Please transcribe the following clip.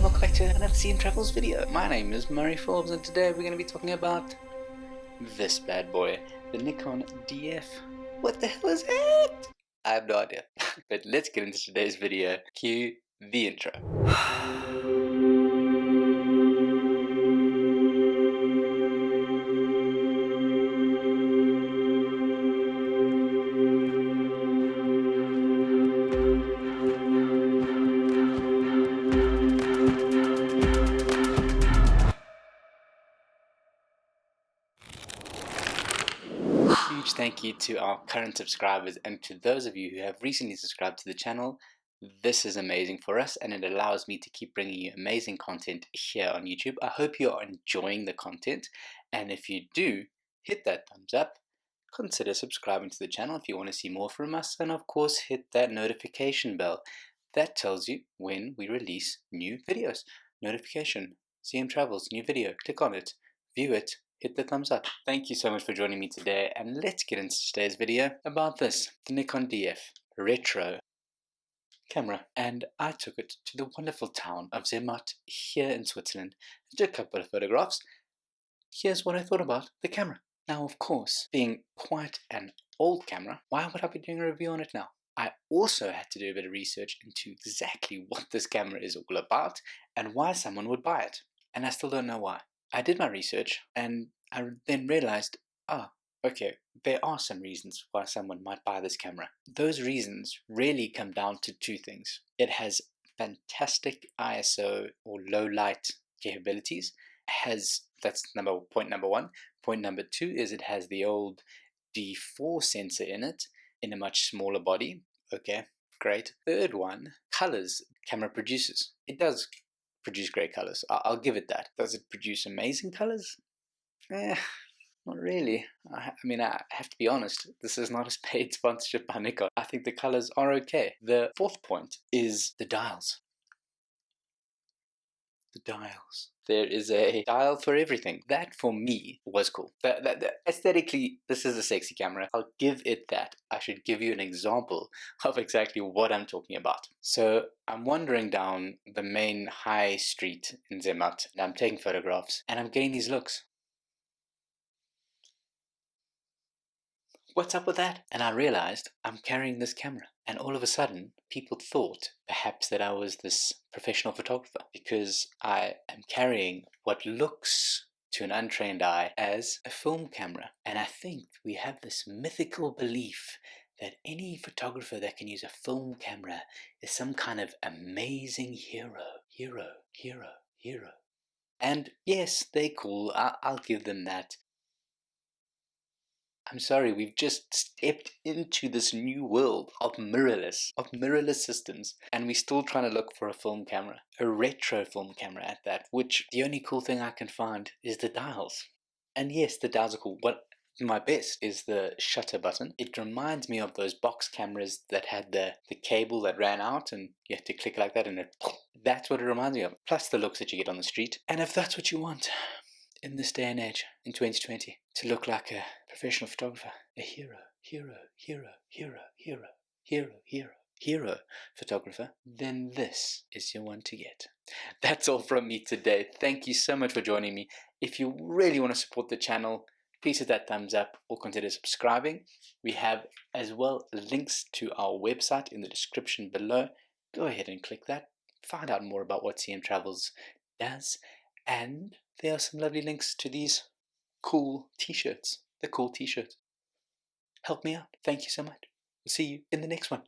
welcome back to another CM Travels video. My name is Murray Forbes and today we're going to be talking about this bad boy, the Nikon Df. What the hell is it? I have no idea. But let's get into today's video. Cue the intro. Huge thank you to our current subscribers and to those of you who have recently subscribed to the channel. This is amazing for us and it allows me to keep bringing you amazing content here on YouTube. I hope you are enjoying the content, and if you do, hit that thumbs up, consider subscribing to the channel if you want to see more from us, and of course hit that notification bell. That tells you when we release new videos. Notification, CM Travels, new video, click on it, view it, hit the thumbs up. Thank you so much for joining me today, and let's get into today's video about this, the Nikon Df retro camera. And I took it to the wonderful town of Zermatt here in Switzerland and took a couple of photographs. Here's what I thought about the camera. Now, of course, being quite an old camera, why would I be doing a review on it now? I also had to do a bit of research into exactly what this camera is all about and why someone would buy it, and I still don't know why. I did my research and I then realized, okay, there are some reasons why someone might buy this camera. Those reasons really come down to two things. It has fantastic ISO or low light capabilities. That's point number one. Point number two is it has the old D4 sensor in it in a much smaller body. Okay, great. Third one, colors camera produces. It does produce great colors. I'll give it that. Does it produce amazing colors? Not really. I mean, I have to be honest, this is not a paid sponsorship by Nikon. I think the colors are okay. The fourth point is the dials. The dials. There is a dial for everything. That for me was cool. Aesthetically, this is a sexy camera. I'll give it that. I should give you an example of exactly what I'm talking about. So I'm wandering down the main high street in Zermatt and I'm taking photographs and I'm getting these looks. What's up with that? And I realized I'm carrying this camera. And all of a sudden, people thought perhaps that I was this professional photographer because I am carrying what looks to an untrained eye as a film camera. And I think we have this mythical belief that any photographer that can use a film camera is some kind of amazing hero. And yes, they're cool. I'll give them that. I'm sorry, we've just stepped into this new world of mirrorless systems, and we're still trying to look for a film camera, a retro film camera at that, which the only cool thing I can find is the dials. And yes, the dials are cool. What my best is the shutter button. It reminds me of those box cameras that had the cable that ran out and you had to click like that and that's what it reminds me of. Plus the looks that you get on the street. And if that's what you want in this day and age, in 2020, to look like a professional photographer, a hero photographer, then this is your one to get. That's all from me today. Thank you so much for joining me. If you really want to support the channel, please hit that thumbs up or consider subscribing. We have as well links to our website in the description below. Go ahead and click that. Find out more about what CM Travels does. And there are some lovely links to these cool t-shirts. The cool t-shirts. Help me out. Thank you so much. We'll see you in the next one.